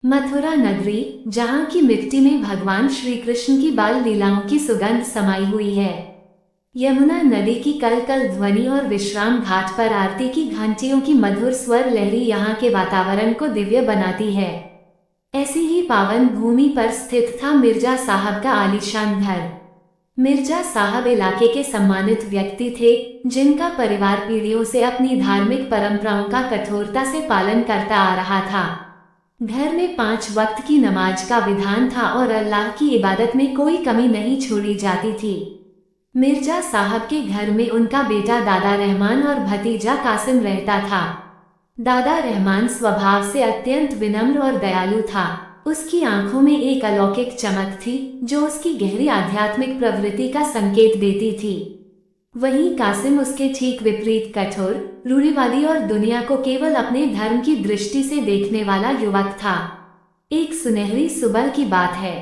मथुरा नगरी, जहाँ की मिट्टी में भगवान श्री कृष्ण की बाल लीलाओं की सुगंध समाई हुई है। यमुना नदी की कल कल ध्वनि और विश्राम घाट पर आरती की घंटियों की मधुर स्वर लहरी यहाँ के वातावरण को दिव्य बनाती है। ऐसी ही पावन भूमि पर स्थित था मिर्जा साहब का आलीशान घर। मिर्जा साहब इलाके के सम्मानित व्यक्ति थे, जिनका परिवार पीढ़ियों से अपनी धार्मिक परंपराओं का कठोरता से पालन करता आ रहा था। घर में 5 वक्त की नमाज का विधान था और अल्लाह की इबादत में कोई कमी नहीं छोड़ी जाती थी। मिर्जा साहब के घर में उनका बेटा दादा रहमान और भतीजा कासिम रहता था। दादा रहमान स्वभाव से अत्यंत विनम्र और दयालु था। उसकी आंखों में एक अलौकिक चमक थी, जो उसकी गहरी आध्यात्मिक प्रवृत्ति का संकेत देती थी। वहीं कासिम उसके ठीक विपरीत कठोर, रूढ़िवादी और दुनिया को केवल अपने धर्म की दृष्टि से देखने वाला युवक था। एक सुनहरी सुबह की बात है।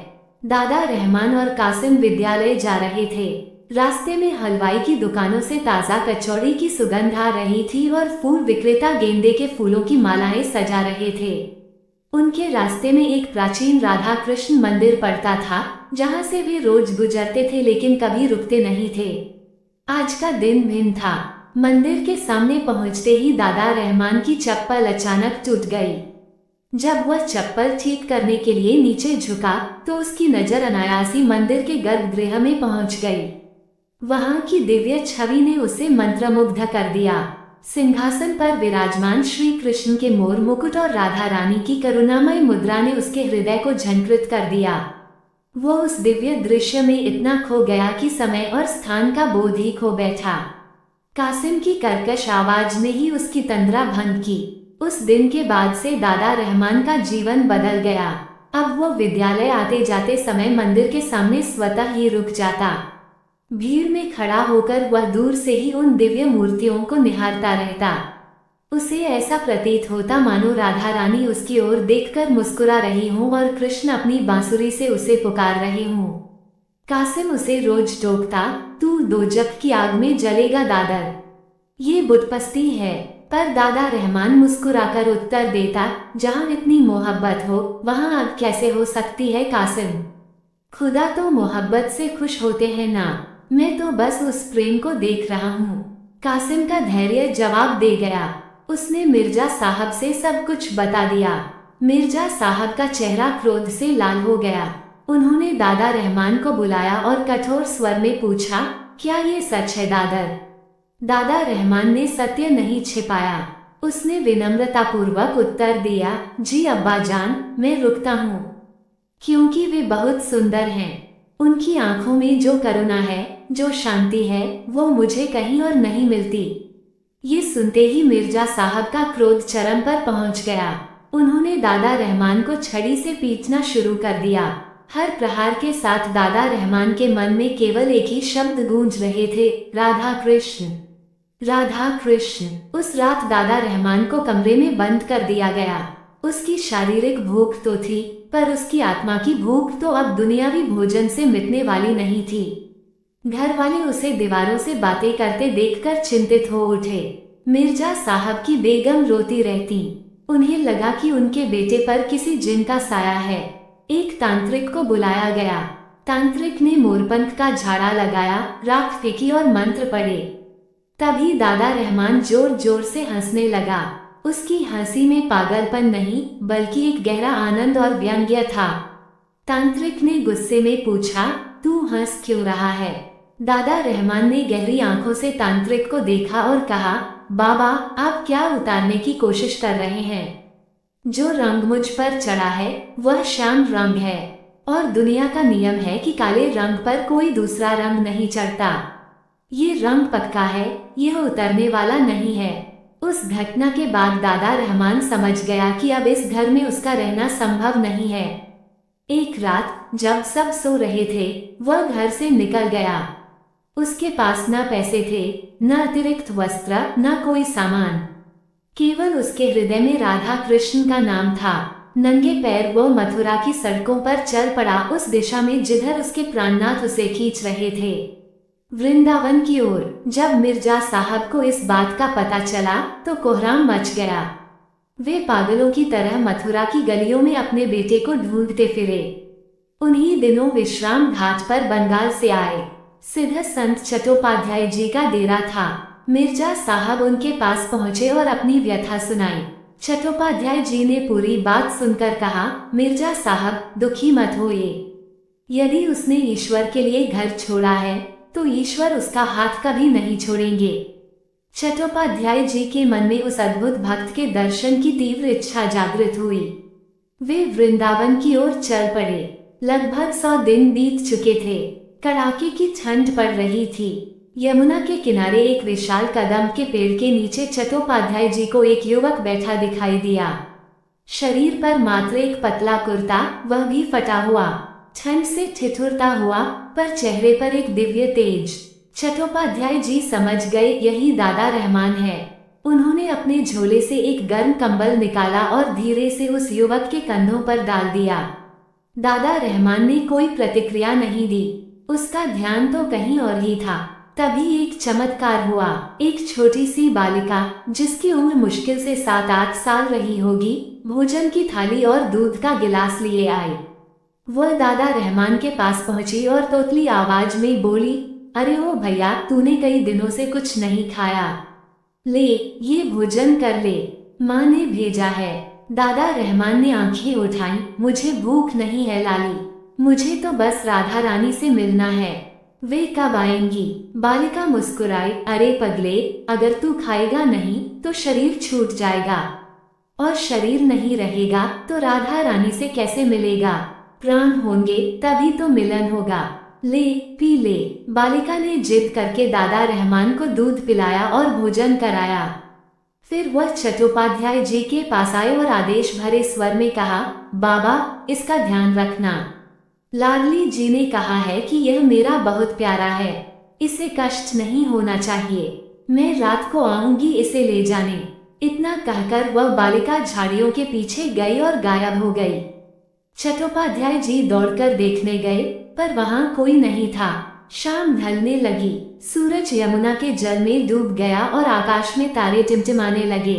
दादा रहमान और कासिम विद्यालय जा रहे थे। रास्ते में हलवाई की दुकानों से ताज़ा कचौड़ी की सुगंध आ रही थी और फूल विक्रेता गेंदे के फूलों की मालाएं सजा रहे थे। उनके रास्ते में एक प्राचीन राधा कृष्ण मंदिर पड़ता था, जहां से वे रोज गुजरते थे लेकिन कभी रुकते नहीं थे। आज का दिन भिन्न था। मंदिर के सामने पहुंचते ही दादा रहमान की चप्पल अचानक टूट गई। जब वह चप्पल ठीक करने के लिए नीचे झुका तो उसकी नजर अनायास ही मंदिर के गर्भगृह में पहुंच गई। वहां की दिव्य छवि ने उसे मंत्रमुग्ध कर दिया। सिंहासन पर विराजमान श्री कृष्ण के मोर मुकुट और राधा रानी की करुणामय मुद्रा ने उसके हृदय को झंकृत कर दिया। वो उस दिव्य दृश्य में इतना खो गया कि समय और स्थान का बोध ही खो बैठा। कासिम की कर्कश आवाज ने ही उसकी तंद्रा भंग की। उस दिन के बाद से दादा रहमान का जीवन बदल गया। अब वो विद्यालय आते जाते समय मंदिर के सामने स्वतः ही रुक जाता। भीड़ में खड़ा होकर वह दूर से ही उन दिव्य मूर्तियों को निहारता रहता। उसे ऐसा प्रतीत होता मानो राधा रानी उसकी ओर देखकर मुस्कुरा रही हों और कृष्ण अपनी बांसुरी से उसे पुकार रहे हों। कासिम उसे रोज टोकता, तू दोजख की आग में जलेगा दादर, ये बुतपस्ती है। पर दादा रहमान मुस्कुराकर उत्तर देता, जहाँ इतनी मोहब्बत हो वहाँ आग कैसे हो सकती है कासिम। खुदा तो मोहब्बत से खुश होते हैं ना, मैं तो बस उस प्रेम को देख रहा हूँ। कासिम का धैर्य जवाब दे गया। उसने मिर्जा साहब से सब कुछ बता दिया। मिर्जा साहब का चेहरा क्रोध से लाल हो गया। उन्होंने दादा रहमान को बुलाया और कठोर स्वर में पूछा, क्या ये सच है दादर? दादा रहमान ने सत्य नहीं छिपाया। उसने विनम्रतापूर्वक उत्तर दिया, जी अब्बा जान, मैं रुकता हूँ क्योंकि वे बहुत सुंदर हैं। उनकी आंखों में जो करुणा है, जो शांति है, वो मुझे कहीं और नहीं मिलती। ये सुनते ही मिर्जा साहब का क्रोध चरम पर पहुंच गया। उन्होंने दादा रहमान को छड़ी से पीटना शुरू कर दिया। हर प्रहार के साथ दादा रहमान के मन में केवल एक ही शब्द गूंज रहे थे, राधा कृष्ण, राधा कृष्ण। उस रात दादा रहमान को कमरे में बंद कर दिया गया। उसकी शारीरिक भूख तो थी, पर उसकी आत्मा की भूख तो अब दुनियावी भोजन से मिटने वाली नहीं थी। घर वाले उसे दीवारों से बातें करते देखकर चिंतित हो उठे। मिर्जा साहब की बेगम रोती रहती। उन्हें लगा कि उनके बेटे पर किसी जिन का साया है। एक तांत्रिक को बुलाया गया। तांत्रिक ने मोरपंख का झाड़ा लगाया, राख फेंकी और मंत्र पढ़े। तभी दादा रहमान जोर जोर से हंसने लगा। उसकी हंसी में पागलपन नहीं, बल्कि एक गहरा आनंद और व्यंग्य था। तांत्रिक ने गुस्से में पूछा, तू हंस क्यों रहा है? दादा रहमान ने गहरी आंखों से तांत्रिक को देखा और कहा, बाबा, आप क्या उतारने की कोशिश कर रहे हैं? जो रंग मुझ पर चढ़ा है वह श्याम रंग है, और दुनिया का नियम है कि काले रंग पर कोई दूसरा रंग नहीं चढ़ता। ये रंग पक्का है, यह उतरने वाला नहीं है। उस घटना के बाद दादा रहमान समझ गया कि अब इस घर में उसका रहना संभव नहीं है। एक रात जब सब सो रहे थे, वह घर से निकल गया। उसके पास न पैसे थे, न अतिरिक्त वस्त्र, न कोई सामान। केवल उसके हृदय में राधा कृष्ण का नाम था। नंगे पैर वो मथुरा की सड़कों पर चल पड़ा, उस दिशा में जिधर उसके प्राणनाथ उसे खींच रहे थे, वृंदावन की ओर। जब मिर्जा साहब को इस बात का पता चला तो कोहराम मच गया। वे पागलों की तरह मथुरा की गलियों में अपने बेटे को ढूंढते फिरे। उन्हीं दिनों विश्राम घाट पर बंगाल से आए सिद्ध संत चट्टोपाध्याय जी का डेरा था। मिर्जा साहब उनके पास पहुंचे और अपनी व्यथा सुनाई। चट्टोपाध्याय जी ने पूरी बात सुनकर कहा, मिर्जा साहब दुखी मत होइए। यदि उसने ईश्वर के लिए घर छोड़ा है तो ईश्वर उसका हाथ कभी नहीं छोड़ेंगे। चट्टोपाध्याय जी के मन में उस अद्भुत भक्त के दर्शन की तीव्र इच्छा जागृत हुई। वे वृंदावन की ओर चल पड़े। लगभग 100 दिन बीत चुके थे। कड़ाके की ठंड पड़ रही थी। यमुना के किनारे एक विशाल कदम के पेड़ के नीचे चट्टोपाध्याय जी को एक युवक बैठा दिखाई दिया। शरीर पर मात्र एक पतला कुर्ता, वह भी फटा हुआ, ठंड से ठिठुरता हुआ, पर चेहरे पर एक दिव्य तेज। चट्टोपाध्याय जी समझ गए यही दादा रहमान है। उन्होंने अपने झोले से एक गर्म कंबल निकाला और धीरे से उस युवक के कंधों पर डाल दिया। दादा रहमान ने कोई प्रतिक्रिया नहीं दी। उसका ध्यान तो कहीं और ही था। तभी एक चमत्कार हुआ। एक छोटी सी बालिका, जिसकी उम्र मुश्किल से 7-8 साल रही होगी, भोजन की थाली और दूध का गिलास लिए आई। वह दादा रहमान के पास पहुंची और तोतली आवाज में बोली, अरे ओ भैया, तूने कई दिनों से कुछ नहीं खाया, ले ये भोजन कर ले, माँ ने भेजा है। दादा रहमान ने आंखें उठाई, मुझे भूख नहीं है लाली, मुझे तो बस राधा रानी से मिलना है। वे कब आएंगी? बालिका मुस्कुराई, अरे पगले, अगर तू खाएगा नहीं तो शरीर छूट जाएगा, और शरीर नहीं रहेगा तो राधा रानी से कैसे मिलेगा? प्राण होंगे तभी तो मिलन होगा, ले पी ले। बालिका ने जिद करके दादा रहमान को दूध पिलाया और भोजन कराया। फिर वह चट्टोपाध्याय जी के पास आए और आदेश भरे स्वर में कहा, बाबा इसका ध्यान रखना। लाडली जी ने कहा है कि यह मेरा बहुत प्यारा है, इसे कष्ट नहीं होना चाहिए। मैं रात को आऊंगी इसे ले जाने। इतना कहकर वह बालिका झाड़ियों के पीछे गई और गायब हो गई। चट्टोपाध्याय जी दौड़कर देखने गए, पर वहां कोई नहीं था। शाम ढलने लगी। सूरज यमुना के जल में डूब गया और आकाश में तारे टिमटिमाने लगे।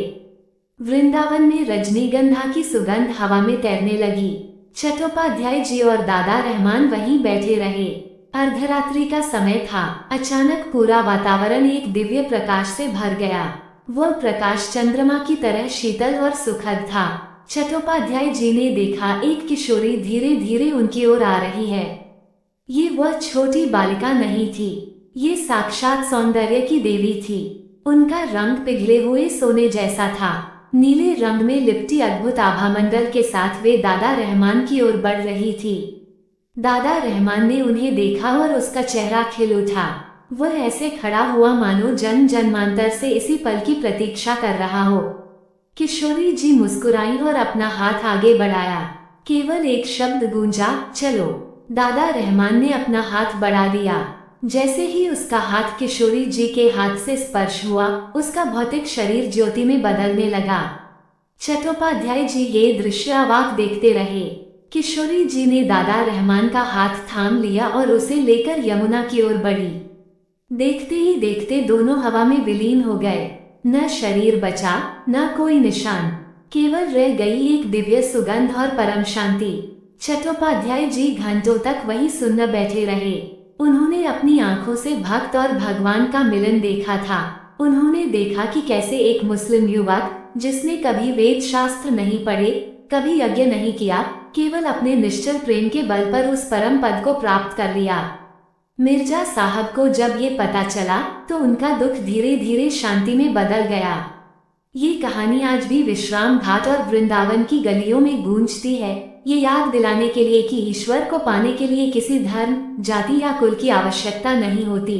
वृंदावन में रजनीगंधा की सुगंध हवा में तैरने लगी। चट्टोपाध्याय जी और दादा रहमान वहीं बैठे रहे। अर्धरात्रि का समय था। अचानक पूरा वातावरण एक दिव्य प्रकाश से भर गया। वह प्रकाश चंद्रमा की तरह शीतल और सुखद था। चट्टोपाध्याय जी ने देखा, एक किशोरी धीरे धीरे उनकी ओर आ रही है। ये वह छोटी बालिका नहीं थी, ये साक्षात सौंदर्य की देवी थी। उनका रंग पिघले हुए सोने जैसा था। नीले रंग में लिपटी अद्भुत आभामंडल के साथ वे दादा रहमान की ओर बढ़ रही थी। दादा रहमान ने उन्हें देखा और उसका चेहरा खिल उठा। वह ऐसे खड़ा हुआ मानो जन्म जन्मांतर से इसी पल की प्रतीक्षा कर रहा हो। किशोरी जी मुस्कुराई और अपना हाथ आगे बढ़ाया। केवल एक शब्द गूंजा, चलो। दादा रहमान ने अपना हाथ बढ़ा दिया। जैसे ही उसका हाथ किशोरी जी के हाथ से स्पर्श हुआ, उसका भौतिक शरीर ज्योति में बदलने लगा। चट्टोपाध्याय जी ये दृश्य अवाक देखते रहे। किशोरी जी ने दादा रहमान का हाथ थाम लिया और उसे लेकर यमुना की ओर बढ़ी। देखते ही देखते दोनों हवा में विलीन हो गए। न शरीर बचा, न कोई निशान, केवल रह गई एक दिव्य सुगंध और परम शांति। चट्टोपाध्याय जी घंटों तक वहीं सुन्न बैठे रहे। उन्होंने अपनी आंखों से भक्त और भगवान का मिलन देखा था। उन्होंने देखा कि कैसे एक मुस्लिम युवक, जिसने कभी वेद शास्त्र नहीं पढ़े, कभी यज्ञ नहीं किया, केवल अपने निश्चल प्रेम के बल पर उस परम पद को प्राप्त कर लिया। मिर्जा साहब को जब ये पता चला तो उनका दुख धीरे धीरे शांति में बदल गया। ये कहानी आज भी विश्राम घाट और वृंदावन की गलियों में गूंजती है, ये याद दिलाने के लिए कि ईश्वर को पाने के लिए किसी धर्म, जाति या कुल की आवश्यकता नहीं होती।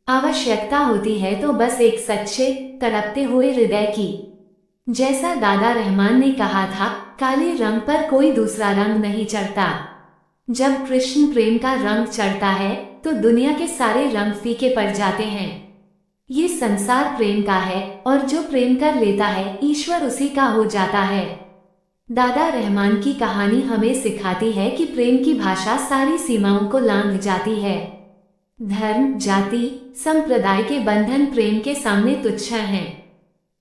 आवश्यकता होती है तो बस एक सच्चे, तड़पते हुए हृदय की। जैसा दादा रहमान ने कहा था, काले रंग पर कोई दूसरा रंग नहीं चढ़ता। जब कृष्ण प्रेम का रंग चढ़ता है तो दुनिया के सारे रंग फीके पड़ जाते हैं। ये संसार प्रेम का है और जो प्रेम कर लेता है, ईश्वर उसी का हो जाता है। दादा रहमान की कहानी हमें सिखाती है कि प्रेम की भाषा सारी सीमाओं को लांघ जाती है। धर्म, जाति, संप्रदाय के बंधन प्रेम के सामने तुच्छ हैं।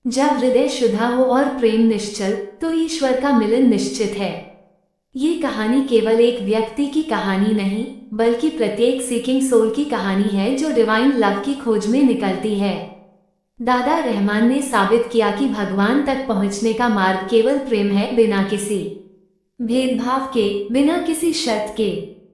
जब हृदय शुद्ध हो और प्रेम निश्चल, तो ईश्वर का मिलन निश्चित है। ये कहानी केवल एक व्यक्ति की कहानी नहीं, बल्कि प्रत्येक सीकिंग सोल की कहानी है जो डिवाइन लव की खोज में निकलती है। दादा रहमान ने साबित किया कि भगवान तक पहुंचने का मार्ग केवल प्रेम है, बिना किसी भेदभाव के, बिना किसी शर्त के।